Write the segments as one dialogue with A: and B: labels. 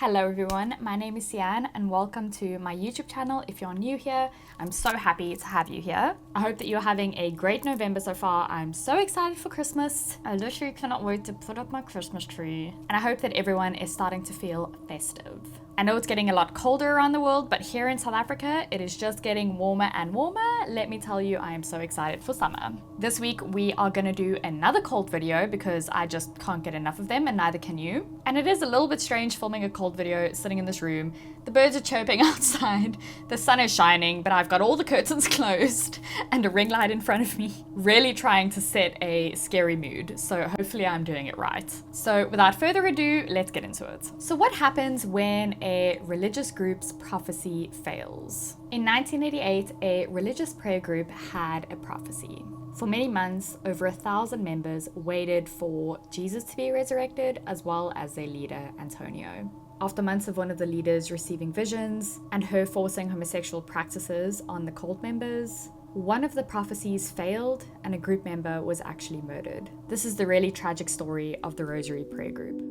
A: Hello everyone, my name is Sian and welcome to my YouTube channel. If you're new here, I'm so happy to have you here. I hope that you're having a great November so far. I'm so excited for Christmas. I literally cannot wait to put up my Christmas tree. And I hope that everyone is starting to feel festive. I know it's getting a lot colder around the world, but here in South Africa, it is just getting warmer and warmer. Let me tell you, I am so excited for summer. This week, we are gonna do another cold video because I just can't get enough of them and neither can you. And it is a little bit strange filming a cold video sitting in this room. The birds are chirping outside, the sun is shining, but I've got all the curtains closed and a ring light in front of me, really trying to set a scary mood. So hopefully I'm doing it right. So without further ado, let's get into it. So what happens when a religious group's prophecy fails? In 1988, a religious prayer group had a prophecy. For many months, over 1,000 members waited for Jesus to be resurrected, as well as their leader, Antonio. After months of one of the leaders receiving visions and her forcing homosexual practices on the cult members, one of the prophecies failed and a group member was actually murdered. This is the really tragic story of the Rosary prayer group.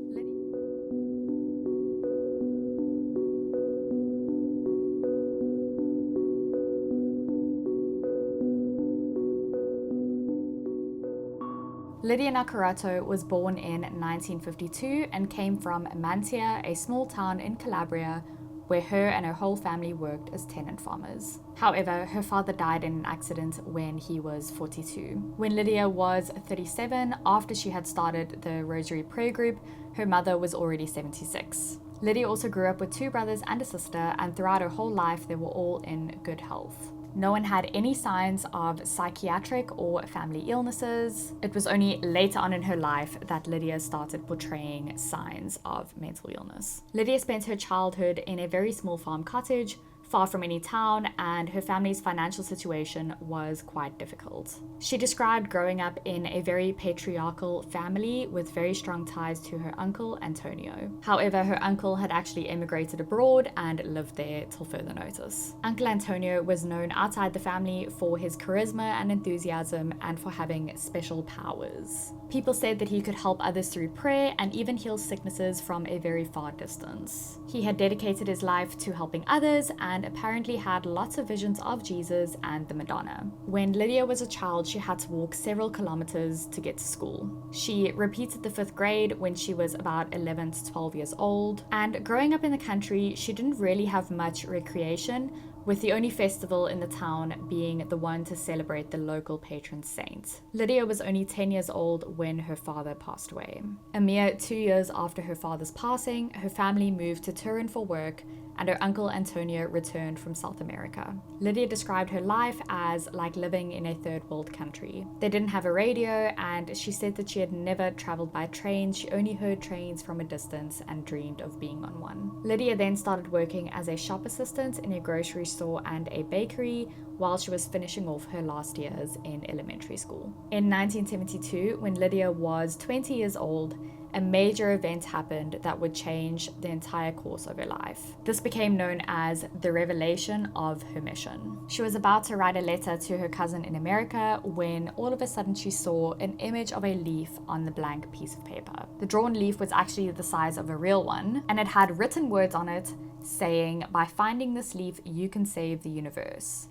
A: Lidia Naccarato was born in 1952 and came from Mantia, a small town in Calabria, where her and her whole family worked as tenant farmers. However, her father died in an accident when he was 42. When Lydia was 37, after she had started the Rosary prayer group, her mother was already 76. Lydia also grew up with two brothers and a sister, and throughout her whole life, they were all in good health. No one had any signs of psychiatric or family illnesses. It was only later on in her life that Lydia started portraying signs of mental illness. Lydia spent her childhood in a very small farm cottage, far from any town, and her family's financial situation was quite difficult. She described growing up in a very patriarchal family with very strong ties to her uncle, Antonio. However, her uncle had actually emigrated abroad and lived there till further notice. Uncle Antonio was known outside the family for his charisma and enthusiasm and for having special powers. People said that he could help others through prayer and even heal sicknesses from a very far distance. He had dedicated his life to helping others and apparently had lots of visions of Jesus and the Madonna. When Lydia was a child, she had to walk several kilometers to get to school. She repeated the 5th grade when she was about 11 to 12 years old. And growing up in the country, she didn't really have much recreation, with the only festival in the town being the one to celebrate the local patron saint. Lydia was only 10 years old when her father passed away. A mere 2 years after her father's passing, her family moved to Turin for work, and her uncle Antonio returned from South America. Lydia described her life as like living in a third world country. They didn't have a radio, and she said that she had never traveled by train. She only heard trains from a distance and dreamed of being on one. Lydia then started working as a shop assistant in a grocery store and a bakery while she was finishing off her last years in elementary school. In 1972, when Lydia was 20 years old, a major event happened that would change the entire course of her life. This became known as the revelation of her mission. She was about to write a letter to her cousin in America when all of a sudden she saw an image of a leaf on the blank piece of paper. The drawn leaf was actually the size of a real one, and it had written words on it saying, "By finding this leaf, you can save the universe.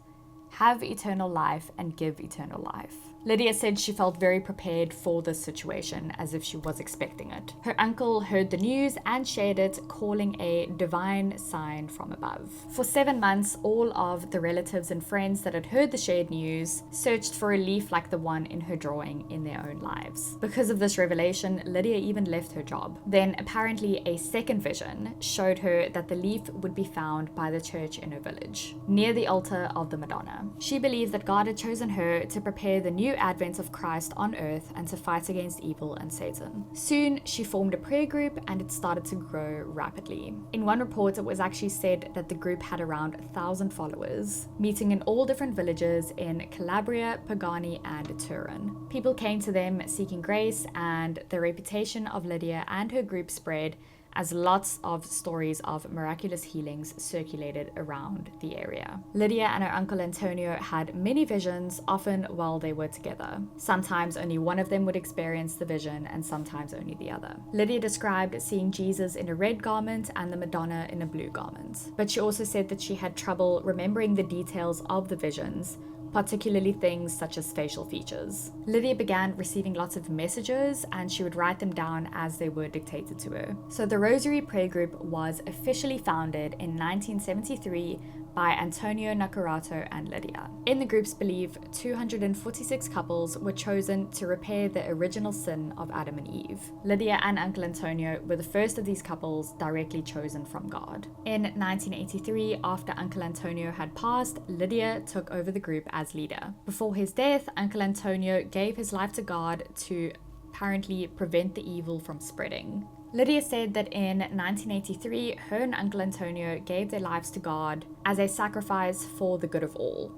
A: Have eternal life and give eternal life." Lydia said she felt very prepared for this situation, as if she was expecting it. Her uncle heard the news and shared it, calling a divine sign from above. For 7 months, all of the relatives and friends that had heard the shared news searched for a leaf like the one in her drawing in their own lives. Because of this revelation, Lydia even left her job. Then apparently a second vision showed her that the leaf would be found by the church in her village, near the altar of the Madonna. She believed that God had chosen her to prepare the new advent of Christ on earth and to fight against evil and Satan. Soon, she formed a prayer group and it started to grow rapidly. In one report, it was actually said that the group had around 1,000 followers, meeting in all different villages in Calabria, Pagani, and Turin. People came to them seeking grace, and the reputation of Lydia and her group spread, as lots of stories of miraculous healings circulated around the area. Lydia and her uncle Antonio had many visions, often while they were together. Sometimes only one of them would experience the vision, and sometimes only the other. Lydia described seeing Jesus in a red garment and the Madonna in a blue garment. But she also said that she had trouble remembering the details of the visions, particularly things such as facial features. Lydia began receiving lots of messages, and she would write them down as they were dictated to her. So the Rosary prayer group was officially founded in 1973 by Antonio Naccarato and Lydia. In the group's belief, 246 couples were chosen to repair the original sin of Adam and Eve. Lydia and Uncle Antonio were the first of these couples directly chosen from God. In 1983, after Uncle Antonio had passed, Lydia took over the group as leader. Before his death, Uncle Antonio gave his life to God to apparently prevent the evil from spreading. Lydia said that in 1983, her and Uncle Antonio gave their lives to God as a sacrifice for the good of all.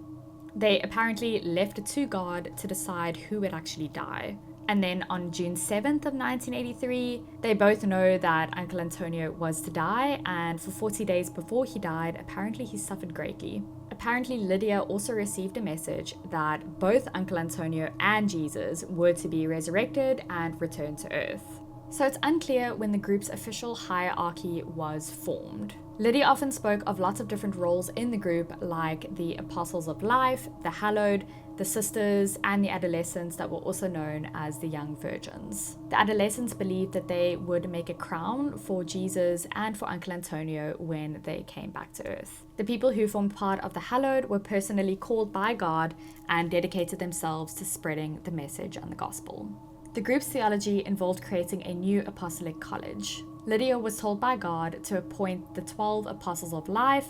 A: They apparently left it to God to decide who would actually die. And then on June 7th of 1983, they both know that Uncle Antonio was to die, and for 40 days before he died, apparently he suffered greatly. Apparently, Lydia also received a message that both Uncle Antonio and Jesus were to be resurrected and return to earth. So it's unclear when the group's official hierarchy was formed. Lydia often spoke of lots of different roles in the group, like the Apostles of Life, the Hallowed, the Sisters, and the Adolescents that were also known as the Young Virgins. The Adolescents believed that they would make a crown for Jesus and for Uncle Antonio when they came back to earth. The people who formed part of the Hallowed were personally called by God and dedicated themselves to spreading the message and the gospel. The group's theology involved creating a new apostolic college. Lydia was told by God to appoint the 12 Apostles of Life,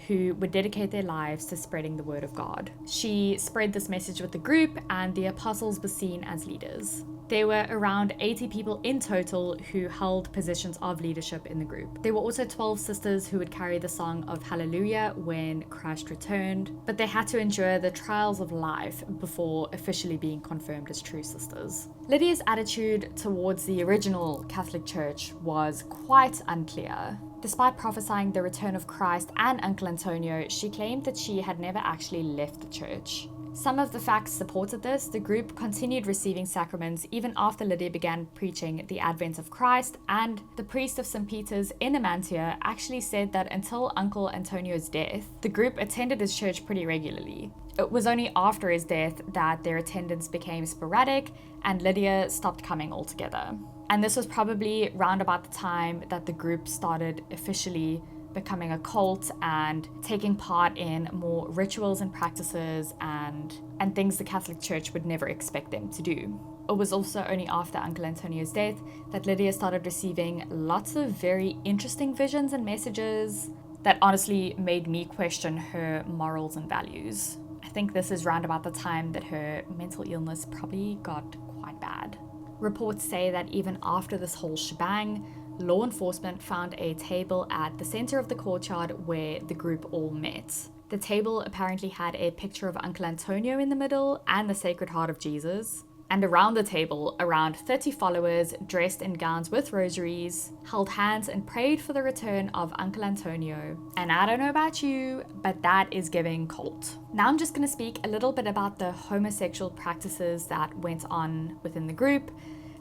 A: who would dedicate their lives to spreading the word of God. She spread this message with the group, and the apostles were seen as leaders. There were around 80 people in total who held positions of leadership in the group. There were also 12 sisters who would carry the song of Hallelujah when Christ returned, but they had to endure the trials of life before officially being confirmed as true sisters. Lydia's attitude towards the original Catholic Church was quite unclear. Despite prophesying the return of Christ and Uncle Antonio, she claimed that she had never actually left the church. Some of the facts supported this. The group continued receiving sacraments even after Lydia began preaching the advent of Christ, and the priest of St. Peter's in Amantia actually said that until Uncle Antonio's death, the group attended his church pretty regularly. It was only after his death that their attendance became sporadic and Lydia stopped coming altogether. And this was probably round about the time that the group started officially becoming a cult and taking part in more rituals and practices and things the Catholic Church would never expect them to do. It was also only after Uncle Antonio's death that Lydia started receiving lots of very interesting visions and messages that honestly made me question her morals and values. I think this is round about the time that her mental illness probably got quite bad. Reports say that even after this whole shebang, law enforcement found a table at the center of the courtyard where the group all met. The table apparently had a picture of Uncle Antonio in the middle and the Sacred Heart of Jesus. And around the table, around 30 followers dressed in gowns with rosaries held hands and prayed for the return of Uncle Antonio. And I don't know about you, but that is giving cult. Now I'm just going to speak a little bit about the homosexual practices that went on within the group.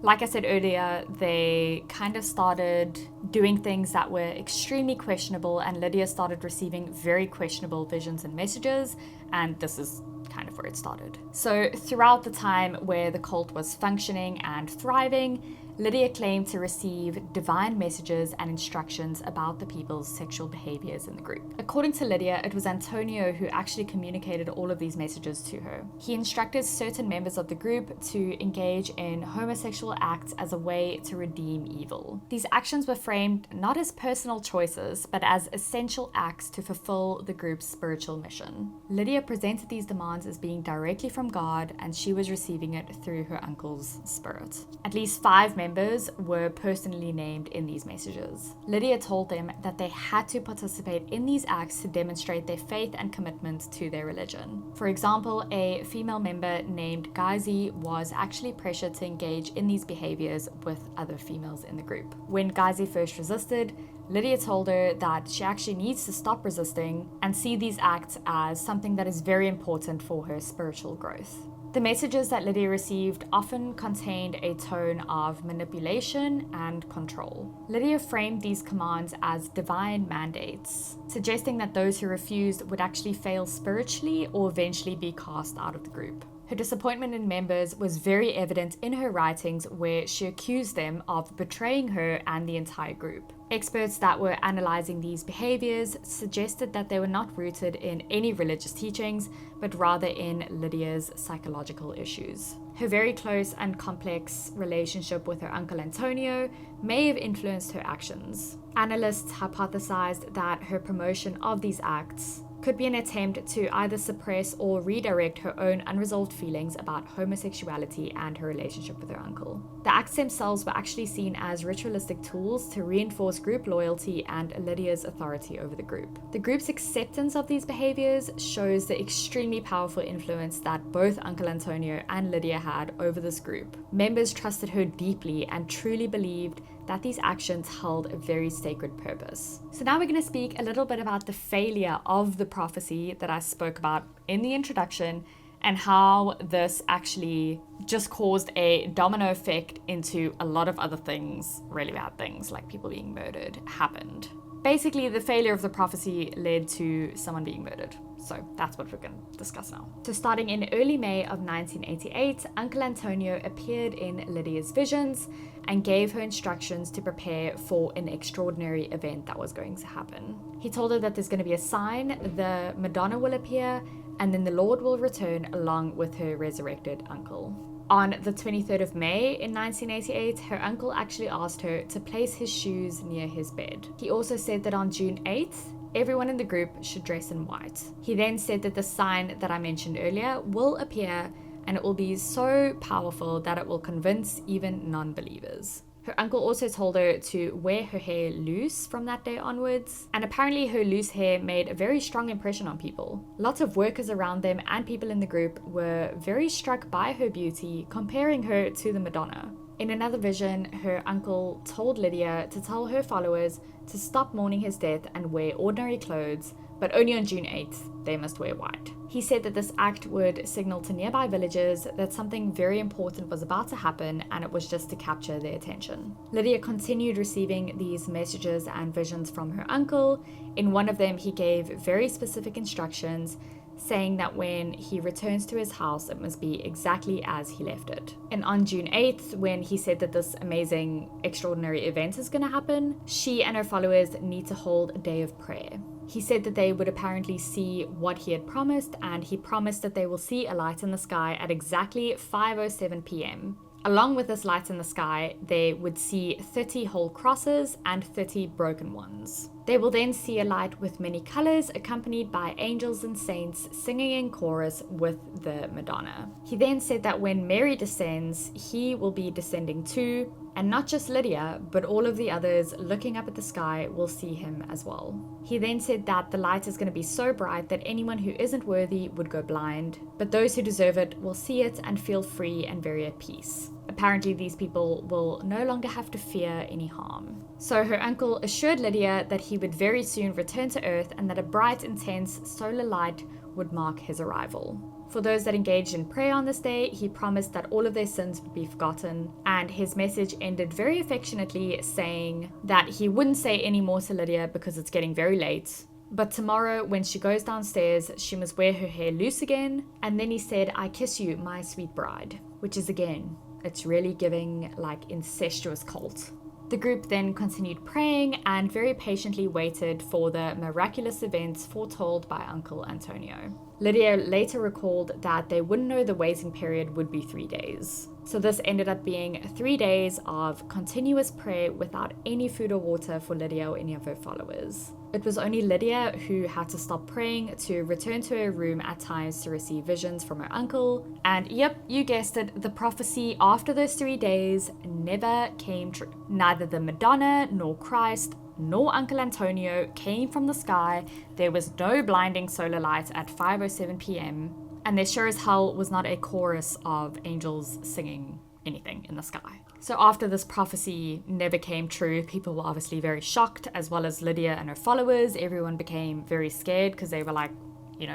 A: Like I said earlier, they kind of started doing things that were extremely questionable, and Lydia started receiving very questionable visions and messages, and this is kind of where it started. So throughout the time where the cult was functioning and thriving, Lydia claimed to receive divine messages and instructions about the people's sexual behaviors in the group. According to Lydia, it was Antonio who actually communicated all of these messages to her. He instructed certain members of the group to engage in homosexual acts as a way to redeem evil. These actions were framed not as personal choices, but as essential acts to fulfill the group's spiritual mission. Lydia presented these demands as being directly from God, and she was receiving it through her uncle's spirit. At least 5 members members were personally named in these messages. Lydia told them that they had to participate in these acts to demonstrate their faith and commitment to their religion. For example, a female member named Ghazi was actually pressured to engage in these behaviors with other females in the group. When Ghazi first resisted, Lydia told her that she actually needs to stop resisting and see these acts as something that is very important for her spiritual growth. The messages that Lydia received often contained a tone of manipulation and control. Lydia framed these commands as divine mandates, suggesting that those who refused would actually fail spiritually or eventually be cast out of the group. Her disappointment in members was very evident in her writings, where she accused them of betraying her and the entire group. Experts that were analyzing these behaviors suggested that they were not rooted in any religious teachings, but rather in Lydia's psychological issues. Her very close and complex relationship with her uncle Antonio may have influenced her actions. Analysts hypothesized that her promotion of these acts could be an attempt to either suppress or redirect her own unresolved feelings about homosexuality and her relationship with her uncle. The acts themselves were actually seen as ritualistic tools to reinforce group loyalty and Lydia's authority over the group. The group's acceptance of these behaviors shows the extremely powerful influence that both Uncle Antonio and Lydia had over this group. Members trusted her deeply and truly believed that these actions held a very sacred purpose. So now we're going to speak a little bit about the failure of the prophecy that I spoke about in the introduction, and how this actually just caused a domino effect into a lot of other things, really bad things, like people being murdered, happened. Basically, the failure of the prophecy led to someone being murdered. So that's what we're going to discuss now. So starting in early May of 1988, Uncle Antonio appeared in Lydia's visions and gave her instructions to prepare for an extraordinary event that was going to happen. He told her that there's going to be a sign, the Madonna will appear, and then the Lord will return along with her resurrected uncle. On the 23rd of May in 1988, her uncle actually asked her to place his shoes near his bed. He also said that on June 8th, everyone in the group should dress in white. He then said that the sign that I mentioned earlier will appear, and it will be so powerful that it will convince even non-believers. Her uncle also told her to wear her hair loose from that day onwards, and apparently her loose hair made a very strong impression on people. Lots of workers around them and people in the group were very struck by her beauty, comparing her to the Madonna. In another vision, her uncle told Lydia to tell her followers to stop mourning his death and wear ordinary clothes, but only on June 8th they must wear white. He said that this act would signal to nearby villagers that something very important was about to happen, and it was just to capture their attention. Lydia continued receiving these messages and visions from her uncle. In one of them, he gave very specific instructions, saying that when he returns to his house, it must be exactly as he left it. And on June 8th, when he said that this amazing, extraordinary event is going to happen, she and her followers need to hold a day of prayer. He said that they would apparently see what he had promised, and he promised that they will see a light in the sky at exactly 5:07 p.m. Along with this light in the sky, they would see 30 whole crosses and 30 broken ones. They will then see a light with many colors, accompanied by angels and saints singing in chorus with the Madonna. He then said that when Mary descends, he will be descending too, and not just Lydia, but all of the others looking up at the sky will see him as well. He then said that the light is going to be so bright that anyone who isn't worthy would go blind, but those who deserve it will see it and feel free and very at peace. Apparently, these people will no longer have to fear any harm. So her uncle assured Lydia that he would very soon return to Earth, and that a bright, intense solar light would mark his arrival. For those that engaged in prayer on this day, he promised that all of their sins would be forgotten, and his message ended very affectionately, saying that he wouldn't say any more to Lydia because it's getting very late, but tomorrow when she goes downstairs, she must wear her hair loose again. And then he said, "I kiss you, my sweet bride," which is again, it's really giving like incestuous cult. The group then continued praying and very patiently waited for the miraculous events foretold by Uncle Antonio. Lydia later recalled that they wouldn't know the waiting period would be 3 days. So this ended up being 3 days of continuous prayer without any food or water for Lydia or any of her followers. It was only Lydia who had to stop praying to return to her room at times to receive visions from her uncle. And yep, you guessed it, the prophecy after those 3 days never came true. Neither the Madonna nor Christ nor Uncle Antonio came from the sky. There was no blinding solar light at 5:07 p.m. And there sure as hell was not a chorus of angels singing anything in the sky. So after this prophecy never came true, people were obviously very shocked, as well as Lydia and her followers. Everyone became very scared because they were like,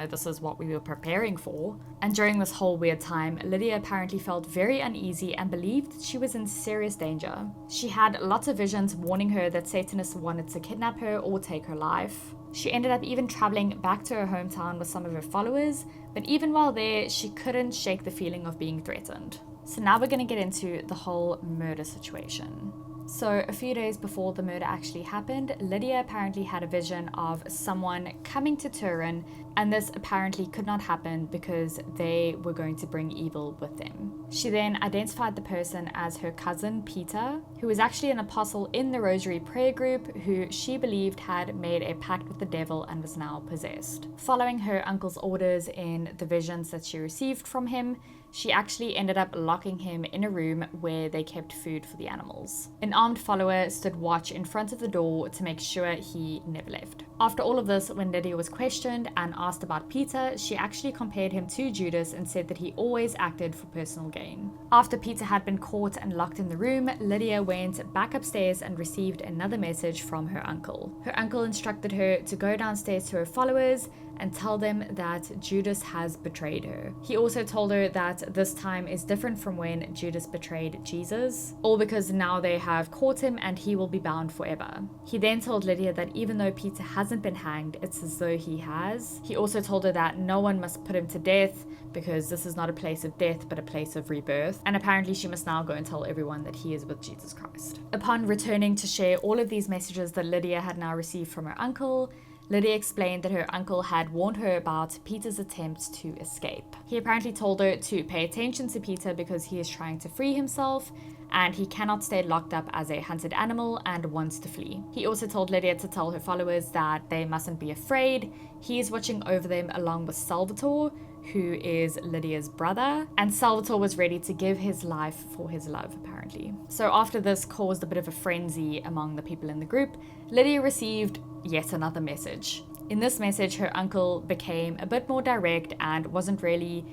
A: this is what we were preparing for. And during this whole weird time, Lydia apparently felt very uneasy and believed she was in serious danger. She had lots of visions warning her that Satanists wanted to kidnap her or take her life. She ended up even traveling back to her hometown with some of her followers, but even while there, she couldn't shake the feeling of being threatened. So now we're going to get into the whole murder situation. So a few days before the murder actually happened, Lydia apparently had a vision of someone coming to Turin, and this apparently could not happen because they were going to bring evil with them. She then identified the person as her cousin Peter, who was actually an apostle in the Rosary prayer group, who she believed had made a pact with the devil and was now possessed. Following her uncle's orders in the visions that she received from him, she actually ended up locking him in a room where they kept food for the animals. An armed follower stood watch in front of the door to make sure he never left. After all of this, when Lydia was questioned and asked about Peter, she actually compared him to Judas and said that he always acted for personal gain. After Peter had been caught and locked in the room, Lydia went back upstairs and received another message from her uncle. Her uncle instructed her to go downstairs to her followers and tell them that Judas has betrayed her. He also told her that this time is different from when Judas betrayed Jesus, all because now they have caught him and he will be bound forever. He then told Lydia that even though Peter hasn't been hanged, it's as though he has. He also told her that no one must put him to death because this is not a place of death but a place of rebirth, and apparently she must now go and tell everyone that he is with Jesus Christ. Upon returning to share all of these messages that Lydia had now received from her uncle, Lydia explained that her uncle had warned her about Peter's attempts to escape. He apparently told her to pay attention to Peter because he is trying to free himself and he cannot stay locked up as a hunted animal and wants to flee. He also told Lydia to tell her followers that they mustn't be afraid. He is watching over them along with Salvatore, who is Lydia's brother, and Salvatore was ready to give his life for his love, apparently. So after this caused a bit of a frenzy among the people in the group, Lydia received yet another message. In this message, her uncle became a bit more direct and wasn't really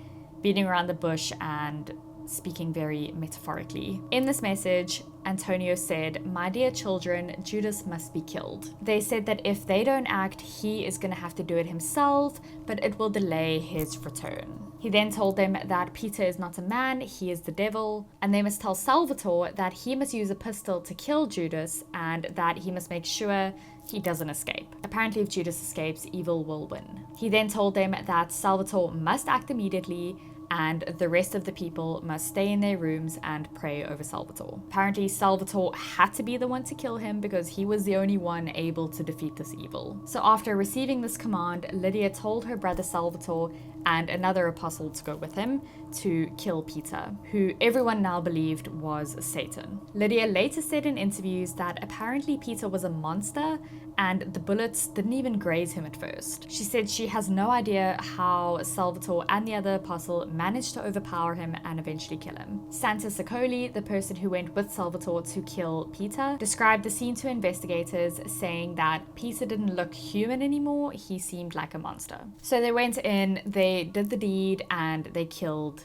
A: beating around the bush and speaking very metaphorically. In this message, Antonio said, "My dear children, Judas must be killed." They said that if they don't act, he is going to have to do it himself, but it will delay his return. He then told them that Peter is not a man, he is the devil, and they must tell Salvatore that he must use a pistol to kill Judas and that he must make sure he doesn't escape. Apparently, if Judas escapes, evil will win. He then told them that Salvatore must act immediately and the rest of the people must stay in their rooms and pray over Salvatore. Apparently, Salvatore had to be the one to kill him because he was the only one able to defeat this evil. So after receiving this command, Lydia told her brother Salvatore and another apostle to go with him to kill Peter, who everyone now believed was Satan. Lydia later said in interviews that apparently Peter was a monster and the bullets didn't even graze him at first. She said she has no idea how Salvatore and the other apostle managed to overpower him and eventually kill him. Santa Secoli, the person who went with Salvatore to kill Peter, described the scene to investigators, saying that Peter didn't look human anymore, he seemed like a monster. So they went in, they did the deed, and they killed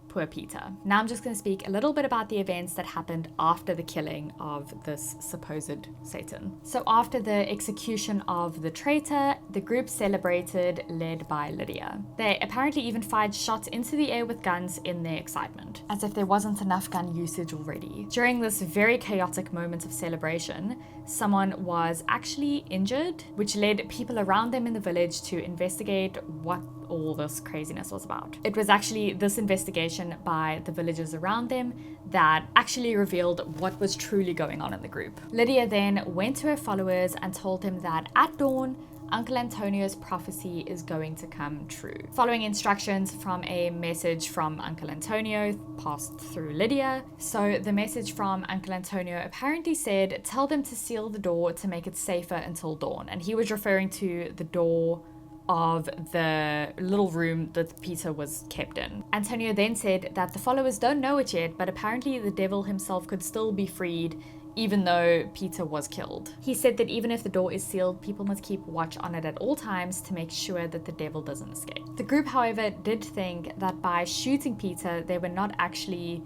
A: poor Peter. Now I'm just going to speak a little bit about the events that happened after the killing of this supposed Satan. So after the execution of the traitor, the group celebrated, led by Lydia. They apparently even fired shots into the air with guns in their excitement, as if there wasn't enough gun usage already. During this very chaotic moment of celebration, someone was actually injured, which led people around them in the village to investigate what all this craziness was about. It was actually this investigation by the villagers around them that actually revealed what was truly going on in the group. Lydia then went to her followers and told them that at dawn, Uncle Antonio's prophecy is going to come true. Following instructions from a message from Uncle Antonio passed through Lydia. So the message from Uncle Antonio apparently said, tell them to seal the door to make it safer until dawn. And he was referring to the door of the little room that Peter was kept in. Antonio then said that the followers don't know it yet, but apparently the devil himself could still be freed even though Peter was killed. He said that even if the door is sealed, people must keep watch on it at all times to make sure that the devil doesn't escape. The group, however, did think that by shooting Peter, they were not actually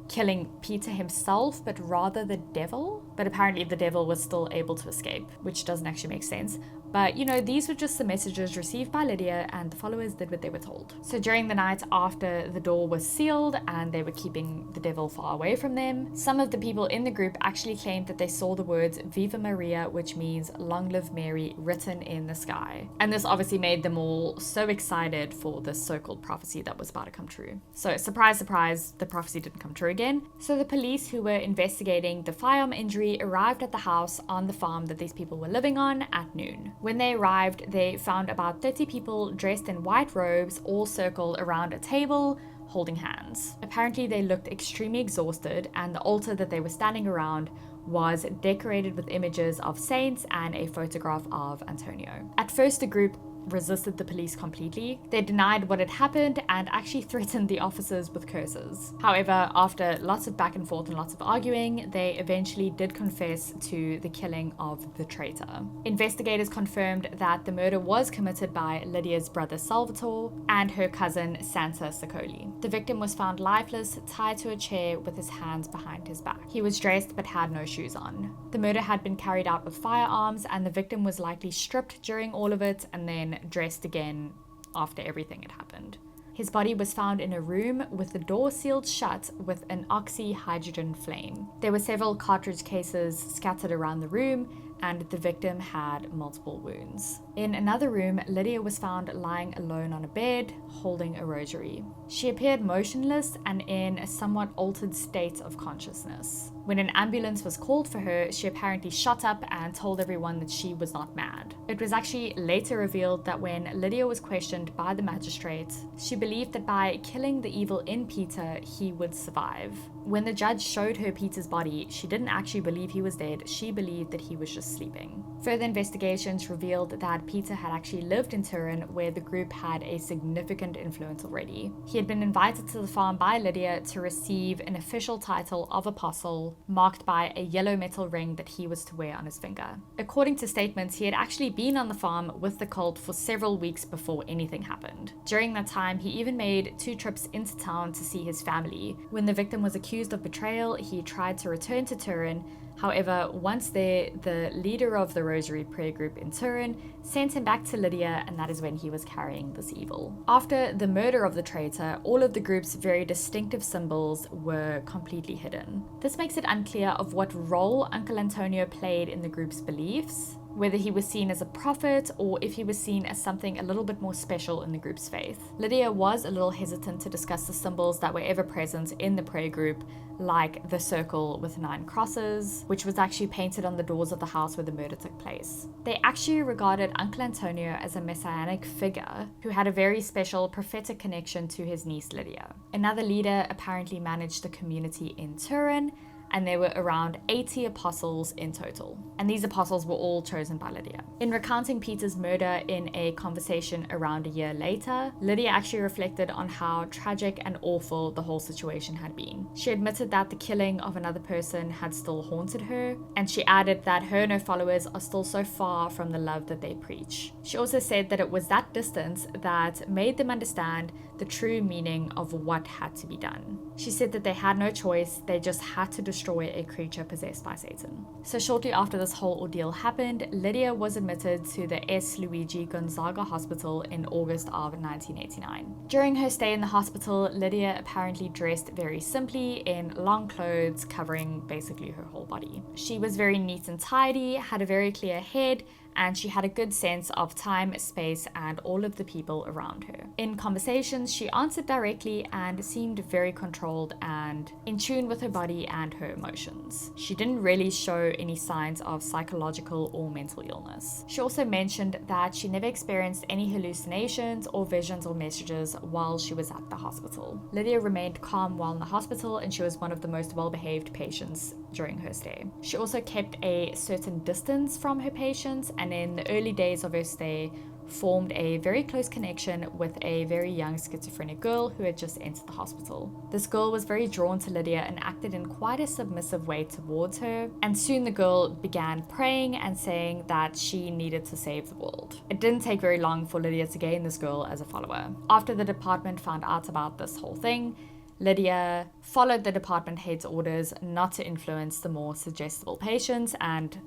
A: killing Peter himself, but rather the devil. But apparently the devil was still able to escape, which doesn't actually make sense. But, you know, these were just the messages received by Lydia, and the followers did what they were told. So during the night after the door was sealed and they were keeping the devil far away from them, some of the people in the group actually claimed that they saw the words Viva Maria, which means long live Mary, written in the sky. And this obviously made them all so excited for this so-called prophecy that was about to come true. So surprise, surprise, the prophecy didn't come true again. So the police who were investigating the firearm injury arrived at the house on the farm that these people were living on at noon. When they arrived, they found about 30 people dressed in white robes, all circled around a table, holding hands. Apparently, they looked extremely exhausted, and the altar that they were standing around was decorated with images of saints and a photograph of Antonio. At first, the group resisted the police completely. They denied what had happened and actually threatened the officers with curses. However, after lots of back and forth and lots of arguing, they eventually did confess to the killing of the traitor. Investigators confirmed that the murder was committed by Lydia's brother Salvatore and her cousin Santa Saccoli. The victim was found lifeless, tied to a chair with his hands behind his back. He was dressed but had no shoes on. The murder had been carried out with firearms, and the victim was likely stripped during all of it and then dressed again after everything had happened. His body was found in a room with the door sealed shut with an oxyhydrogen flame. There were several cartridge cases scattered around the room, and the victim had multiple wounds. In another room, Lydia was found lying alone on a bed, holding a rosary. She appeared motionless and in a somewhat altered state of consciousness. When an ambulance was called for her, she apparently shot up and told everyone that she was not mad. It was actually later revealed that when Lydia was questioned by the magistrate, she believed that by killing the evil in Peter, he would survive. When the judge showed her Peter's body, she didn't actually believe he was dead. She believed that he was just sleeping. Further investigations revealed that Peter had actually lived in Turin, where the group had a significant influence already. He had been invited to the farm by Lydia to receive an official title of apostle, marked by a yellow metal ring that he was to wear on his finger. According to statements, he had actually been on the farm with the cult for several weeks before anything happened. During that time, he even made 2 trips into town to see his family. When the victim was accused of betrayal, he tried to return to Turin. However, once there, the leader of the Rosary prayer group in Turin sent him back to Lydia, and that is when he was carrying this evil. After the murder of the traitor, all of the group's very distinctive symbols were completely hidden. This makes it unclear of what role Uncle Antonio played in the group's beliefs, whether he was seen as a prophet or if he was seen as something a little bit more special in the group's faith. Lydia was a little hesitant to discuss the symbols that were ever present in the prayer group, like the circle with 9 crosses, which was actually painted on the doors of the house where the murder took place. They actually regarded Uncle Antonio as a messianic figure who had a very special prophetic connection to his niece Lydia. Another leader apparently managed the community in Turin, and there were around 80 apostles in total. And these apostles were all chosen by Lydia. In recounting Peter's murder in a conversation around a year later, Lydia actually reflected on how tragic and awful the whole situation had been. She admitted that the killing of another person had still haunted her, and she added that her and her followers are still so far from the love that they preach. She also said that it was that distance that made them understand the true meaning of what had to be done. She said that they had no choice, they just had to destroy a creature possessed by Satan. So shortly after this whole ordeal happened, Lydia was admitted to the S. Luigi Gonzaga Hospital in August of 1989. During her stay in the hospital, Lydia apparently dressed very simply in long clothes covering basically her whole body. She was very neat and tidy, had a very clear head, and she had a good sense of time, space, and all of the people around her. In conversations, she answered directly and seemed very controlled and in tune with her body and her emotions. She didn't really show any signs of psychological or mental illness. She also mentioned that she never experienced any hallucinations or visions or messages while she was at the hospital. Lydia remained calm while in the hospital, and she was one of the most well-behaved patients during her stay. She also kept a certain distance from her patients, and in the early days of her stay formed a very close connection with a very young schizophrenic girl who had just entered the hospital. This girl was very drawn to Lydia and acted in quite a submissive way towards her, and soon the girl began praying and saying that she needed to save the world. It didn't take very long for Lydia to gain this girl as a follower. After the department found out about this whole thing, Lydia followed the department head's orders not to influence the more suggestible patients, and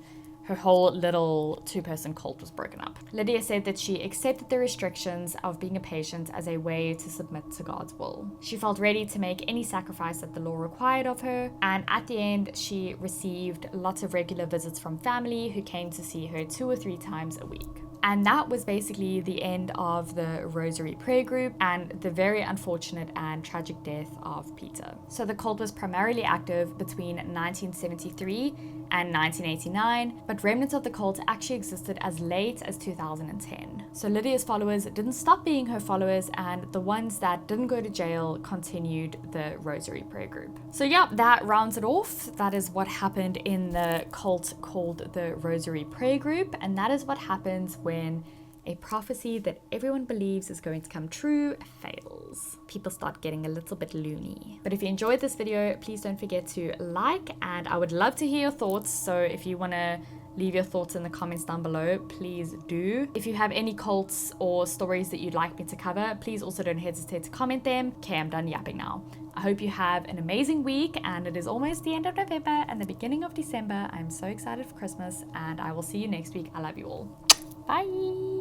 A: her whole little two-person cult was broken up. Lydia said that she accepted the restrictions of being a patient as a way to submit to God's will. She felt ready to make any sacrifice that the law required of her, and at the end, she received lots of regular visits from family who came to see her 2 or 3 times a week. And that was basically the end of the Rosary prayer group and the very unfortunate and tragic death of Peter. So the cult was primarily active between 1973 and 1989, but remnants of the cult actually existed as late as 2010. So Lydia's followers didn't stop being her followers, and the ones that didn't go to jail continued the Rosary prayer group. So yeah, that rounds it off. That is what happened in the cult called the Rosary prayer group, and that is what happens when a prophecy that everyone believes is going to come true fails. People start getting a little bit loony. But if you enjoyed this video, please don't forget to like, and I would love to hear your thoughts. So if you want to leave your thoughts in the comments down below, please do. If you have any cults or stories that you'd like me to cover, please also don't hesitate to comment them. Okay, I'm done yapping now. I hope you have an amazing week, and it is almost the end of November and the beginning of December. I'm so excited for Christmas, and I will see you next week. I love you all. Bye.